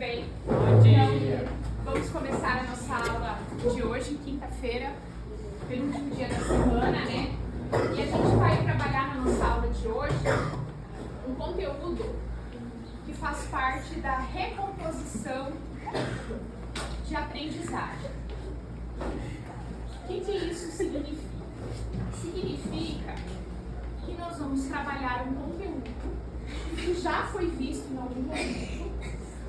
bem? Então, vamos começar a nossa aula de hoje, quinta-feira, penúltimo dia da semana, né? E a gente vai trabalhar na nossa aula de hoje um conteúdo que faz parte da recomposição de aprendizagem. O que isso significa? Significa que nós vamos trabalhar um conteúdo que já foi visto em algum momento,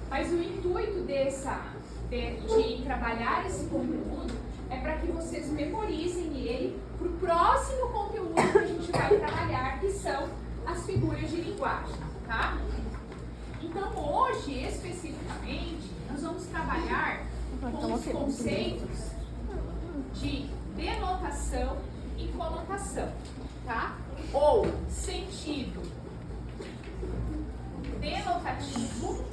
mas o intuito de trabalhar esse conteúdo é para que vocês memorizem ele para o próximo conteúdo que a gente vai trabalhar, que são as figuras de linguagem, tá? Então, hoje, especificamente, nós vamos trabalhar com os conceitos de denotação e conotação, tá? Ou sentido denotativo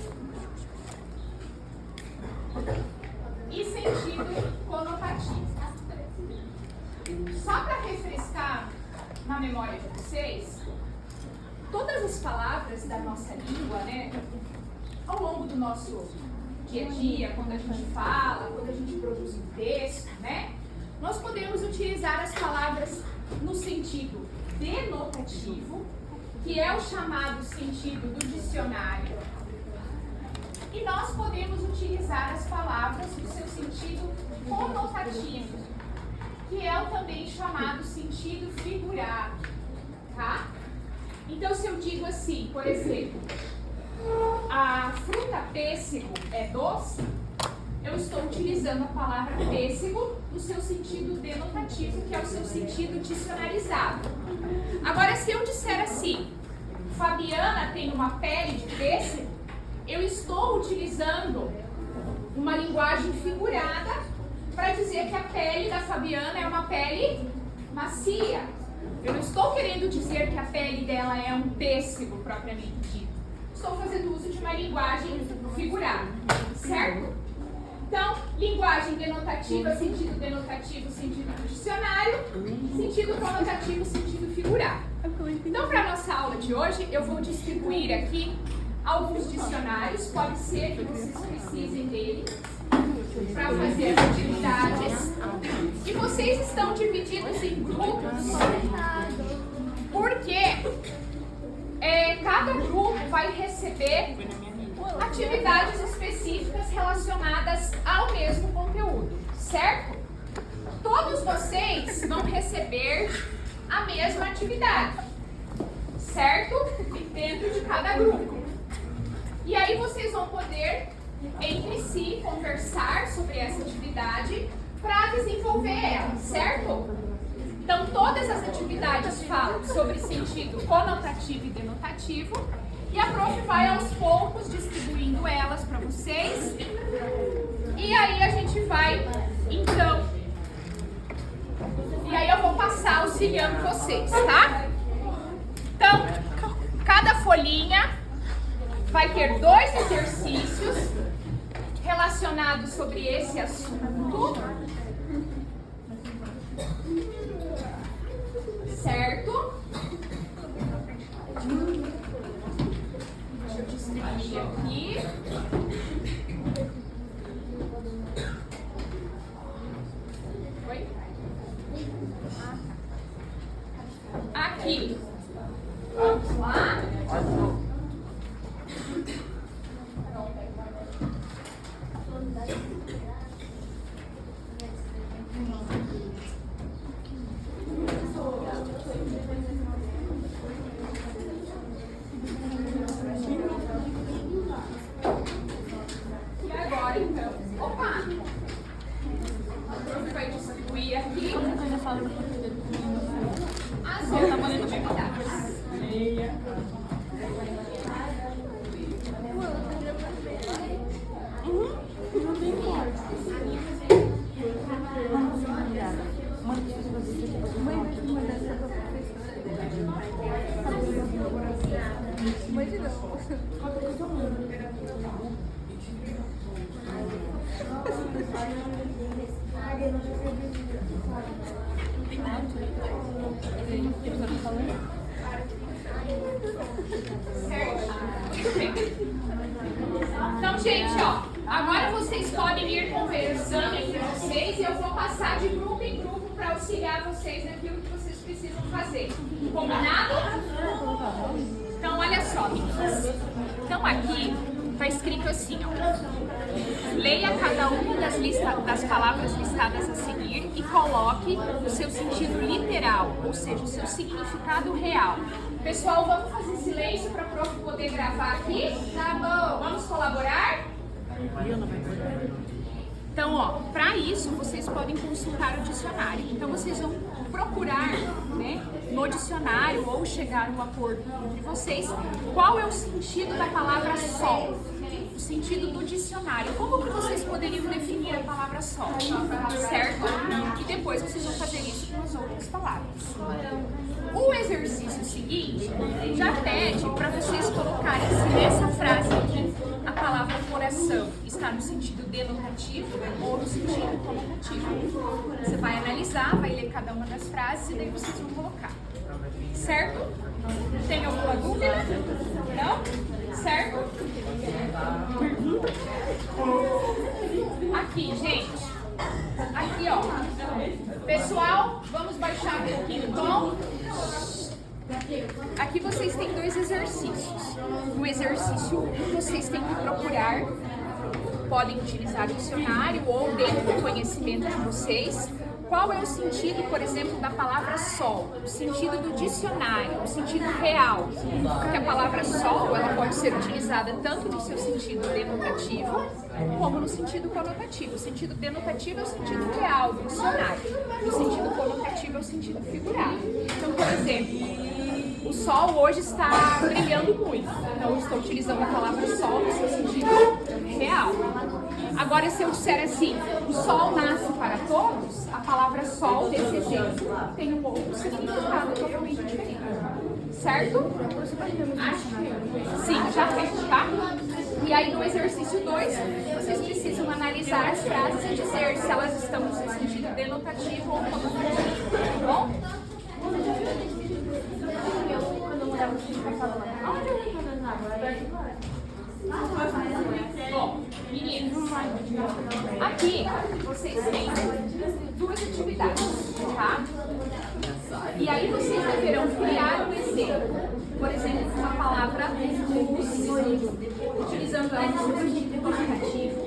e sentido conotativo. Só para refrescar na memória de vocês, todas as palavras da nossa língua, né, ao longo do nosso dia a dia, quando a gente fala, quando a gente produz um texto, né, nós podemos utilizar as palavras no sentido denotativo, que é o chamado sentido do dicionário, e nós podemos utilizar as palavras no seu sentido conotativo, que é o também chamado sentido figurado, tá? Então, se eu digo assim, por exemplo, a fruta pêssego é doce, eu estou utilizando a palavra pêssego no seu sentido denotativo, que é o seu sentido dicionarizado. Agora, se eu disser assim, Fabiana tem uma pele de pêssego, eu estou utilizando uma linguagem figurada para dizer que a pele da Fabiana é uma pele macia. Eu não estou querendo dizer que a pele dela é um pêssego propriamente dito. Estou fazendo uso de uma linguagem figurada, certo? Então, linguagem denotativa, sentido denotativo, sentido do dicionário, sentido conotativo, sentido figurado. Então, para a nossa aula de hoje, eu vou distribuir aqui alguns dicionários, pode ser que vocês precisem dele para fazer as atividades. E vocês estão divididos em grupos, porque cada grupo vai receber atividades específicas relacionadas ao mesmo conteúdo, certo? Todos vocês vão receber a mesma atividade, certo? Dentro de cada grupo. E aí vocês vão poder, entre si, conversar sobre essa atividade para desenvolver ela, certo? Então, todas as atividades falam sobre sentido conotativo e denotativo, e a prof vai aos poucos distribuindo elas para vocês, e aí a gente vai, então, e aí eu vou passar auxiliando vocês, tá? Então, cada folhinha vai ter 2 exercícios relacionados sobre esse assunto, certo? Deixa eu distribuir aqui. Oi? Aqui. Vamos lá? E agora, então, opa! A prof vai distribuir aqui as outras atividades. Não tem corte. Então, gente, ó, agora vocês podem ir conversando entre vocês e eu vou passar de grupo em grupo para auxiliar vocês naquilo que vocês precisam fazer. Combinado? Então, olha só, meninas. Então, aqui está escrito assim, ó. Leia cada uma das palavras listadas a seguir e coloque o seu sentido literal, ou seja, o seu significado real. Pessoal, vamos fazer silêncio para a prof poder gravar aqui? Tá bom, vamos colaborar? Então, ó, para isso, vocês podem consultar o dicionário. Então, vocês vão procurar, né, no dicionário ou chegar a um acordo entre vocês qual é o sentido da palavra sol. O sentido do dicionário. Como que vocês poderiam definir a palavra sol? Certo? E depois vocês vão fazer isso com as outras palavras. O exercício seguinte já pede para vocês colocarem se nessa frase aqui a palavra coração está no sentido denotativo ou no sentido conotativo. Você vai analisar, vai ler cada uma das frases e daí vocês vão colocar. Certo? Tem alguma dúvida? Não? Certo? Aqui, gente. Aqui, ó. Pessoal, vamos baixar um pouquinho o tom. Aqui vocês têm dois exercícios. No exercício 1, vocês têm que procurar, podem utilizar o dicionário ou dentro do conhecimento de vocês, qual é o sentido, por exemplo, da palavra sol, o sentido do dicionário, o sentido real. Porque a palavra sol, ela pode ser utilizada tanto no seu sentido denotativo, como no sentido conotativo. O sentido denotativo é o sentido real do dicionário. O sentido conotativo é o sentido figurado. Então, por exemplo, o sol hoje está brilhando muito. Então, eu estou utilizando a palavra sol no seu sentido real. Agora, se eu disser assim, o sol nasce para todos, a palavra sol, desse exemplo, tem um outro significado totalmente diferente. Certo? Sim, já fez, tá? E aí, no exercício 2, vocês precisam analisar as frases e dizer se elas estão no seu sentido denotativo ou conotativo. Tá bom? Bom, meninos, aqui vocês têm duas atividades, tá? E aí vocês deverão criar um exemplo. Por exemplo, uma palavra luz, utilizando ela no sentido conotativo,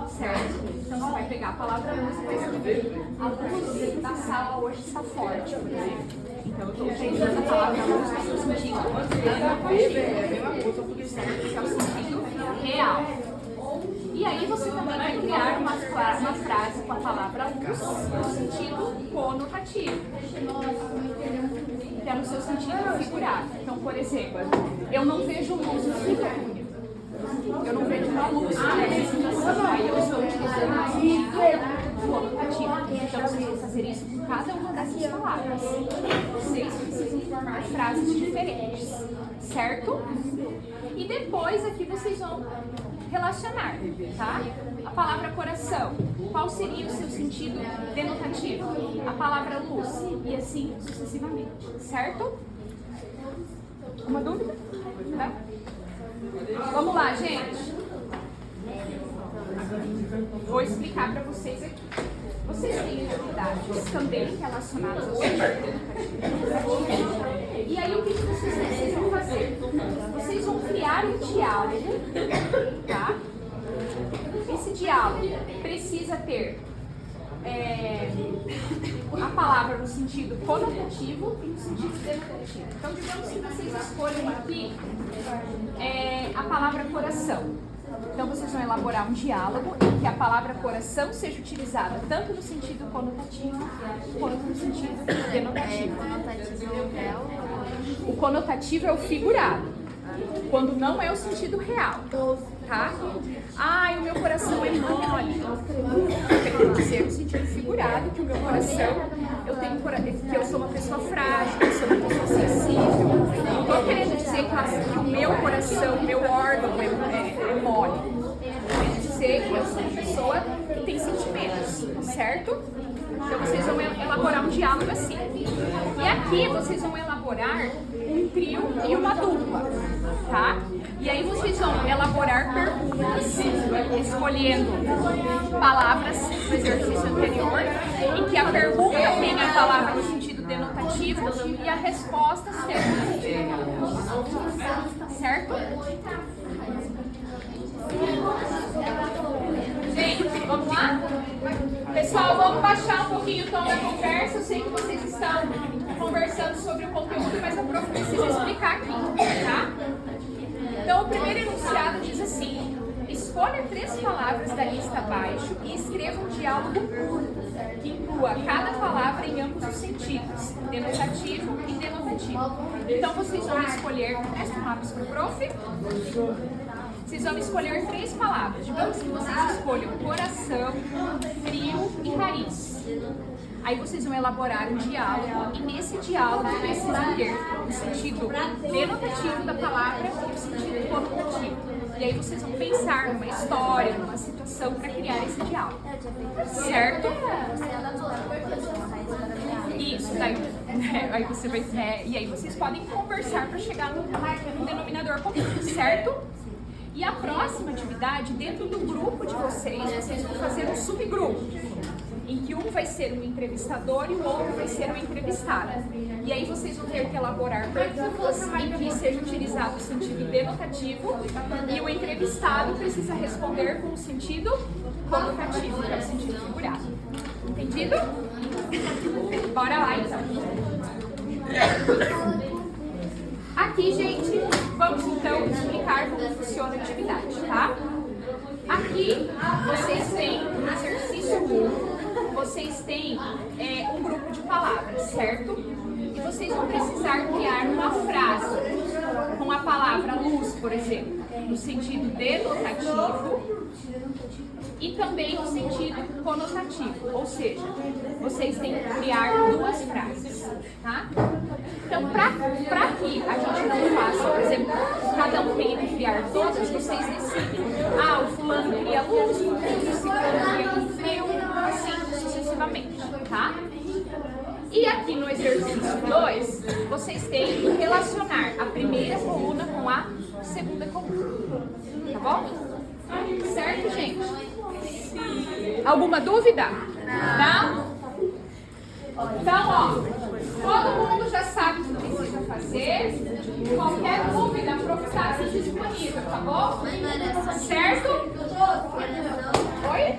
certo? Então você vai pegar a palavra luz e vai escrever: a luz da sala hoje está forte, por exemplo. Então eu estou utilizando a palavra luz no seu sentido denotativo, certo? Que é o sentido real. E aí você também vai criar uma frase com a palavra luz no sentido conotativo, que é no seu sentido figurado. Então, por exemplo, eu não vejo luz no fim do túnel. Eu não vejo uma luz nessa situação. Aí eu estou utilizando o sentido conotativo. Então, vocês vão fazer isso com cada uma dessas palavras. Vocês precisam formar frases diferentes, certo? E depois aqui vocês vão relacionar, tá? A palavra coração, qual seria o seu sentido denotativo? A palavra luz, e assim sucessivamente, certo? Uma dúvida? Tá? Vamos lá, gente. Vou explicar para vocês aqui. Vocês têm atividades também relacionadas ao sentido denotativo. E aí, o que vocês precisam fazer? Vocês vão criar um diálogo, tá? Esse diálogo precisa ter a palavra no sentido conotativo e no sentido denotativo. Então, digamos que vocês escolhem aqui a palavra coração. Então, vocês vão elaborar um diálogo em que a palavra coração seja utilizada tanto no sentido conotativo quanto no sentido denotativo. O conotativo é o figurado, quando não é o sentido real, tá? Ai, o meu coração é mole. Eu quero dizer no sentido figurado que o meu coração, que eu sou uma pessoa frágil, que eu sou uma pessoa sensível. Não estou querendo dizer que o meu coração, o meu órgão é mole. Quer dizer que eu sou uma pessoa que tem sentimentos, certo? Então vocês vão elaborar um diálogo assim. E aqui vocês vão elaborar um trio e uma dupla, tá? E aí vocês vão elaborar perguntas, escolhendo palavras do exercício anterior, em que a pergunta tem a palavra no sentido denotativo e a resposta certo? Gente, vamos lá? Pessoal, vamos baixar um pouquinho o tom da conversa. Eu sei que vocês estão conversando sobre o conteúdo, mas a prof precisa explicar aqui, tá? Então, o primeiro enunciado diz assim: escolha 3 palavras da lista abaixo e escreva um diálogo curto, que inclua cada palavra em ambos os sentidos, denotativo e denotativo. Então, vocês vão escolher... Presta um lápis para o prof. Vocês vão escolher 3 palavras. Digamos que vocês escolham coração, frio e raiz. Aí vocês vão elaborar um diálogo e nesse diálogo precisam ter o sentido denotativo da palavra e o sentido conotativo. E aí vocês vão pensar numa história, numa situação para criar esse diálogo. Certo? Isso, daí, aí você vai, e aí vocês podem conversar para chegar no denominador comum, certo? E a próxima atividade, dentro do grupo de vocês vão fazer um subgrupo, em que um vai ser um entrevistador e o outro vai ser um entrevistado. E aí vocês vão ter que elaborar perguntas em que seja utilizado o sentido denotativo e o entrevistado precisa responder com o sentido conotativo, que é o sentido figurado. Entendido? Bora lá então. Aqui, gente, vamos então explicar como funciona a atividade, tá? Aqui, vocês têm no exercício 1, vocês têm um grupo de palavras, certo? E vocês vão precisar criar uma frase com a palavra luz, por exemplo, no sentido denotativo e também no sentido conotativo, ou seja, vocês têm que criar 2 frases, tá? Então, para que a gente não faça, por exemplo, cada um tenha que criar todas, vocês decidem. Ah, o fulano cria luz, o ciclano cria frio, assim sucessivamente, tá? E aqui no exercício 2, vocês têm que relacionar a primeira coluna com a segunda coluna, tá bom? Certo, gente? Alguma dúvida? Não? Então, ó, todo mundo já sabe o que precisa fazer. Qualquer dúvida, a prof está aqui disponível, tá bom? Certo? Oi?